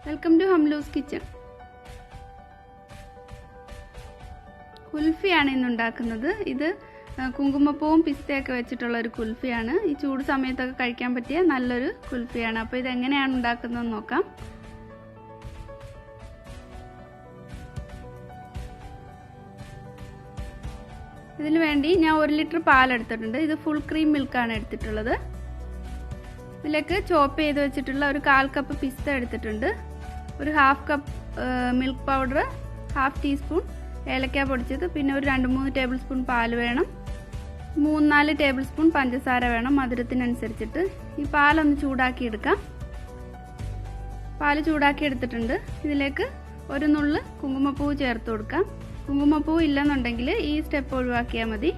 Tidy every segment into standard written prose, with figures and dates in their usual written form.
Welcome to Hamloo's kitchen. കുൽഫിയാണ് ഇന്ന് ഉണ്ടാക്കുന്നത്. ഇത് കുങ്കുമപ്പൂവും പിസ്തയൊക്കെ വെച്ചിട്ടുള്ള ഒരു കുൽഫിയാണ്. ഈ ചൂട് സമയത്തൊക്കെ കഴിക്കാൻ പറ്റിയ നല്ലൊരു കുൽഫിയാണ്. അപ്പോൾ ഇതെങ്ങനെയാണ് ഉണ്ടാക്കുന്നതെന്ന് നോക്കാം. ഇതിനു വേണ്ടി ഞാൻ 1 ലിറ്റർ പാലെടുത്തിട്ടുണ്ട്. ഇത് ഫുൾ ക്രീം മിൽക്കാണ് എടുത്തിട്ടുള്ളത്. ഇതിലേക്ക് ചോപ്പ് ചെയ്ത് വെച്ചിട്ടുള്ള ഒരു 1/4 കപ്പ് പിസ്ത എടുത്തിട്ടുണ്ട്. ഒരു 1/2 കപ്പ് മിൽക്ക് പൗഡർ, 1/2 ടീസ്പൂൺ ഏലക്ക പൊടിച്ചത്, പിന്നെ ഒരു 2-3 ടേബിൾ സ്പൂൺ പാല് വേണം, 3-4 ടേബിൾ സ്പൂൺ പഞ്ചസാര വേണം മധുരത്തിനനുസരിച്ചിട്ട്. ഈ പാലൊന്ന് ചൂടാക്കി എടുക്കാം. പാല് ചൂടാക്കി എടുത്തിട്ടുണ്ട്. ഇതിലേക്ക് ഒരു നുള്ള് കുങ്കുമപ്പൂവ് ചേർത്ത് കൊടുക്കാം. കുങ്കുമപ്പൂവ് ഇല്ലെന്നുണ്ടെങ്കിൽ ഈ സ്റ്റെപ്പ് ഒഴിവാക്കിയാൽ മതി.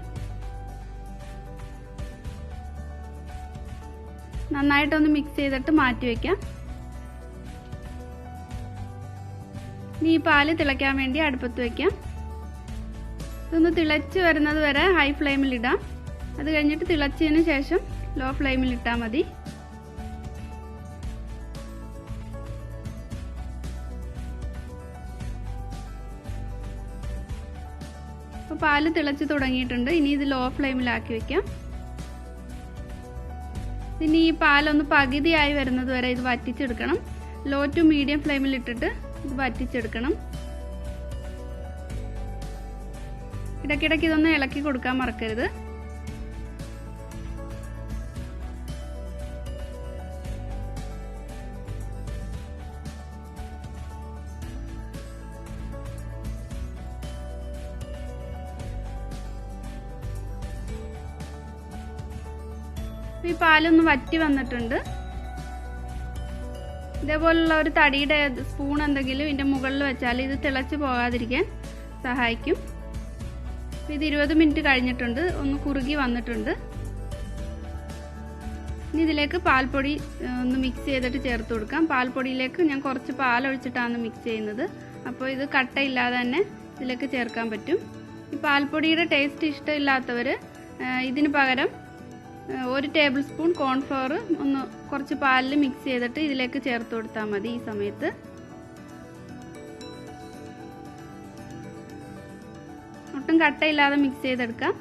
നന്നായിട്ടൊന്ന് മിക്സ് ചെയ്തിട്ട് മാറ്റി വയ്ക്കാം. ഇനി ഈ പാല് തിളയ്ക്കാൻ വേണ്ടി അടുപ്പത്ത് വയ്ക്കാം. ഇതൊന്ന് തിളച്ച് വരുന്നത് വരെ ഹൈ ഫ്ലെയിമിൽ ഇടാം. അത് കഴിഞ്ഞിട്ട് തിളച്ചതിന് ശേഷം ലോ ഫ്ലെയിമിൽ ഇട്ടാൽ മതി. അപ്പോൾ പാല് തിളച്ച് തുടങ്ങിയിട്ടുണ്ട്. ഇനി ഇത് ലോ ഫ്ലെയിമിലാക്കി വയ്ക്കാം. ഇനി ഈ പാലൊന്ന് പകുതിയായി വരുന്നത് വരെ ഇത് വറ്റിച്ചെടുക്കണം. ലോ ടു മീഡിയം ഫ്ലെയിമിൽ ഇട്ടിട്ട് ഇത് വറ്റിച്ചെടുക്കണം. ഇടയ്ക്കിടയ്ക്ക് ഇതൊന്ന് ഇളക്കി കൊടുക്കാൻ മറക്കരുത്. ഈ പാലൊന്ന് വറ്റി വന്നിട്ടുണ്ട്. ഇതേപോലുള്ള ഒരു തടിയുടെ സ്പൂൺ എന്തെങ്കിലും ഇതിൻ്റെ മുകളിൽ വെച്ചാൽ ഇത് തിളച്ച് പോകാതിരിക്കാൻ സഹായിക്കും. ഇത് 20 മിനിറ്റ് കഴിഞ്ഞിട്ടുണ്ട്. ഒന്ന് കുറുകി വന്നിട്ടുണ്ട്. ഇനി ഇതിലേക്ക് പാൽപ്പൊടി ഒന്ന് മിക്സ് ചെയ്തിട്ട് ചേർത്ത് കൊടുക്കാം. പാൽപ്പൊടിയിലേക്ക് ഞാൻ കുറച്ച് പാലൊഴിച്ചിട്ടാണ് മിക്സ് ചെയ്യുന്നത്. അപ്പോൾ ഇത് കട്ടയില്ലാതെ തന്നെ ഇതിലേക്ക് ചേർക്കാൻ പറ്റും. ഈ പാൽപ്പൊടിയുടെ ടേസ്റ്റ് ഇഷ്ടമില്ലാത്തവർ ഇതിന് പകരം 1 ടേബിൾ സ്പൂൺ കോൺഫ്ലവർ ഒന്ന് കുറച്ച് പാലിൽ മിക്സ് ചെയ്തിട്ട് ഇതിലേക്ക് ചേർത്ത് കൊടുത്താൽ മതി. ഈ സമയത്ത് ഒട്ടും കട്ടയില്ലാതെ മിക്സ് ചെയ്തെടുക്കാം.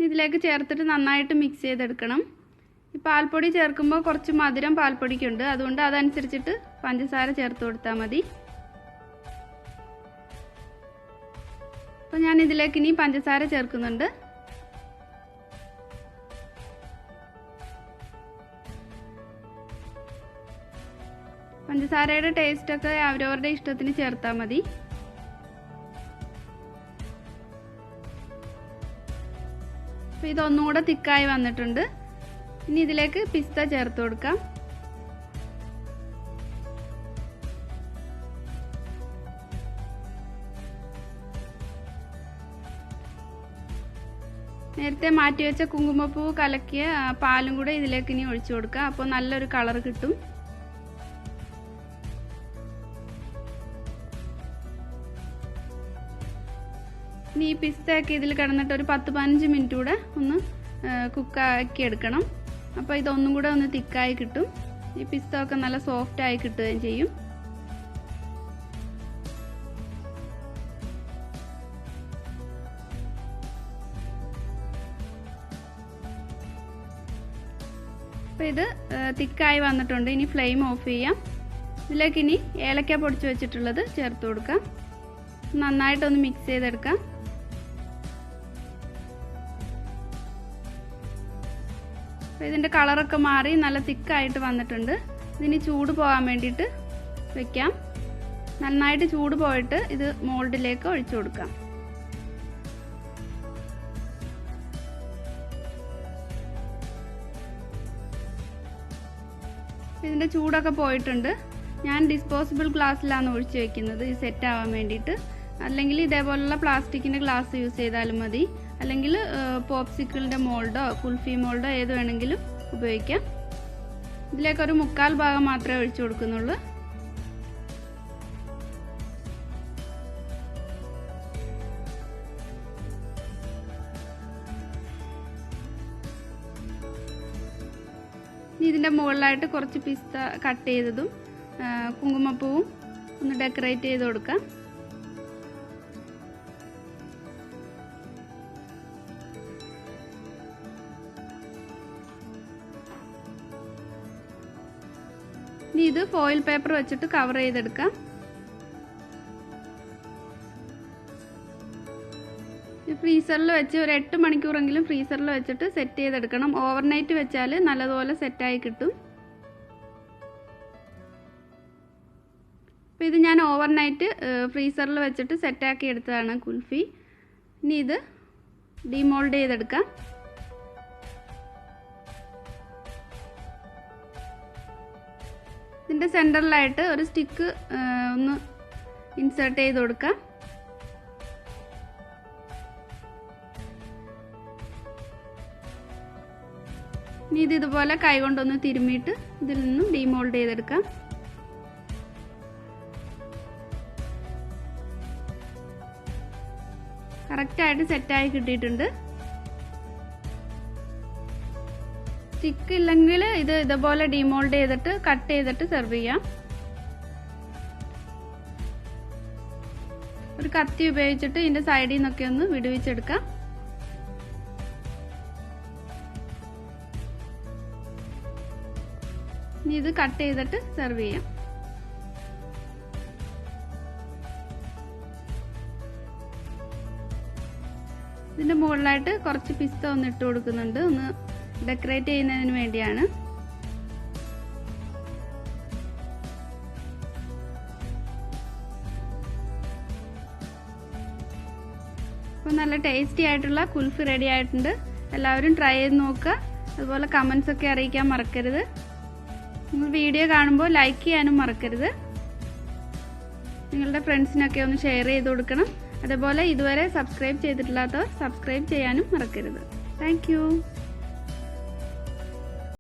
ഇതിലേക്ക് ചേർത്തിട്ട് നന്നായിട്ട് മിക്സ് ചെയ്തെടുക്കണം. ഈ പാൽപ്പൊടി ചേർക്കുമ്പോൾ കുറച്ച് മധുരം പാൽപ്പൊടിക്കുണ്ട്. അതുകൊണ്ട് അതനുസരിച്ചിട്ട് പഞ്ചസാര ചേർത്ത് കൊടുത്താൽ മതി. അപ്പോൾ ഞാൻ ഇതിലേക്ക് ഇനി പഞ്ചസാര ചേർക്കുന്നുണ്ട്. പഞ്ചസാരയുടെ ടേസ്റ്റൊക്കെ അവരവരുടെ ഇഷ്ടത്തിന് ചേർത്താൽ മതി. അപ്പോൾ ഇതൊന്നുകൂടെ തിക്കായി വന്നിട്ടുണ്ട്. ഇനി ഇതിലേക്ക് പിസ്ത ചേർത്ത് കൊടുക്കാം. നേരത്തെ മാറ്റിവെച്ച കുങ്കുമപ്പൂവ് കലക്കിയ പാലും കൂടെ ഇതിലേക്ക് ഇനി ഒഴിച്ചു കൊടുക്കാം. അപ്പോൾ നല്ലൊരു കളർ കിട്ടും. ഇനി ഈ പിസ്തയൊക്കെ ഇതിൽ കിടന്നിട്ട് ഒരു 10-15 മിനിറ്റ് കൂടെ ഒന്ന് കുക്കാക്കി എടുക്കണം. അപ്പോൾ ഇതൊന്നും കൂടെ ഒന്ന് തിക്കായി കിട്ടും. ഈ പിസ്ത ഒക്കെ നല്ല സോഫ്റ്റായി കിട്ടുകയും ചെയ്യും. അപ്പോൾ ഇത് തിക്കായി വന്നിട്ടുണ്ട്. ഇനി ഫ്ലെയിം ഓഫ് ചെയ്യാം. ഇതിലേക്ക് ഇനി ഏലക്ക പൊടിച്ച് വെച്ചിട്ടുള്ളത് ചേർത്ത് കൊടുക്കാം. നന്നായിട്ടൊന്ന് മിക്സ് ചെയ്തെടുക്കാം. അപ്പോൾ ഇതിൻ്റെ കളറൊക്കെ മാറി നല്ല തിക്കായിട്ട് വന്നിട്ടുണ്ട്. ഇതിന് ചൂട് പോകാൻ വേണ്ടിയിട്ട് വെക്കാം. നന്നായിട്ട് ചൂട് പോയിട്ട് ഇത് മോൾഡിലേക്ക് ഒഴിച്ചു കൊടുക്കാം. ഇതിൻ്റെ ചൂടൊക്കെ പോയിട്ടുണ്ട്. ഞാൻ ഡിസ്പോസിബിൾ ഗ്ലാസ്സിലാണ് ഒഴിച്ച് വെക്കുന്നത് ഇത് സെറ്റ് ആവാൻ വേണ്ടിയിട്ട്. അല്ലെങ്കിൽ ഇതേപോലുള്ള പ്ലാസ്റ്റിക്കിൻ്റെ ഗ്ലാസ് യൂസ് ചെയ്താലും മതി. അല്ലെങ്കിൽ പോപ്സിക്കിളിൻ്റെ മോൾഡോ കുൽഫി മോൾഡോ ഏത് വേണമെങ്കിലും ഉപയോഗിക്കാം. ഇതിലേക്കൊരു 1/4 ഭാഗം മാത്രമേ ഒഴിച്ചു കൊടുക്കുന്നുള്ളൂ. ഇതിൻ്റെ മുകളിലായിട്ട് കുറച്ച് പിസ്ത കട്ട് ചെയ്തതും കുങ്കുമപ്പൂവും ഒന്ന് ഡെക്കറേറ്റ് ചെയ്ത് കൊടുക്കാം. ഇനി ഇത് ഫോയിൽ പേപ്പർ വെച്ചിട്ട് കവർ ചെയ്തെടുക്കാം. ഫ്രീസറിൽ വെച്ച് ഒരു 8 മണിക്കൂറെങ്കിലും ഫ്രീസറിൽ വെച്ചിട്ട് സെറ്റ് ചെയ്തെടുക്കണം. ഓവർനൈറ്റ് വെച്ചാൽ നല്ലതുപോലെ സെറ്റായി കിട്ടും. അപ്പോൾ ഇത് ഞാൻ ഓവർനൈറ്റ് ഫ്രീസറിൽ വെച്ചിട്ട് സെറ്റാക്കി എടുത്തതാണ് കുൽഫി. ഇനി ഇത് ഡിമോൾഡ് ചെയ്തെടുക്കാം. ഇതിൻ്റെ സെൻറ്ററിലായിട്ട് ഒരു സ്റ്റിക്ക് ഒന്ന് ഇൻസേർട്ട് ചെയ്ത് കൊടുക്കാം. ഇനി ഇത് ഇതുപോലെ കൈകൊണ്ടൊന്ന് തിരുമ്മിയിട്ട് ഇതിൽ നിന്നും ഡിമോൾഡ് ചെയ്തെടുക്കാം. കറക്റ്റായിട്ട് സെറ്റായി കിട്ടിയിട്ടുണ്ട്. സ്റ്റിക്ക് ഇല്ലെങ്കിൽ ഇത് ഇതുപോലെ ഡിമോൾഡ് ചെയ്തിട്ട് കട്ട് ചെയ്തിട്ട് സെർവ് ചെയ്യാം. ഒരു കത്തി ഉപയോഗിച്ചിട്ട് ഇതിൻ്റെ സൈഡിൽ നിന്നൊക്കെ ഒന്ന് വിടുവിച്ചെടുക്കാം. ഇനി ഇത് കട്ട് ചെയ്തിട്ട് സെർവ് ചെയ്യാം. ഇതിൻ്റെ മുകളിലായിട്ട് കുറച്ച് പിസ്ത ഒന്ന് ഇട്ട് കൊടുക്കുന്നുണ്ട്, ഒന്ന് ഡെക്കറേറ്റ് ചെയ്യുന്നതിന് വേണ്ടിയാണ്. അപ്പോൾ നല്ല ടേസ്റ്റി ആയിട്ടുള്ള കുൽഫി റെഡി ആയിട്ടുണ്ട്. എല്ലാവരും ട്രൈ ചെയ്ത് നോക്കുക. അതുപോലെ കമൻസ് ഒക്കെ അറിയിക്കാൻ മറക്കരുത്. നിങ്ങൾ വീഡിയോ കാണുമ്പോൾ ലൈക്ക് ചെയ്യാനും മറക്കരുത്. നിങ്ങളുടെ ഫ്രണ്ട്സിനൊക്കെ ഒന്ന് ഷെയർ ചെയ്ത് കൊടുക്കണം. അതുപോലെ ഇതുവരെ സബ്സ്ക്രൈബ് ചെയ്തിട്ടില്ലാത്തവർ സബ്സ്ക്രൈബ് ചെയ്യാനും മറക്കരുത്. Thank you.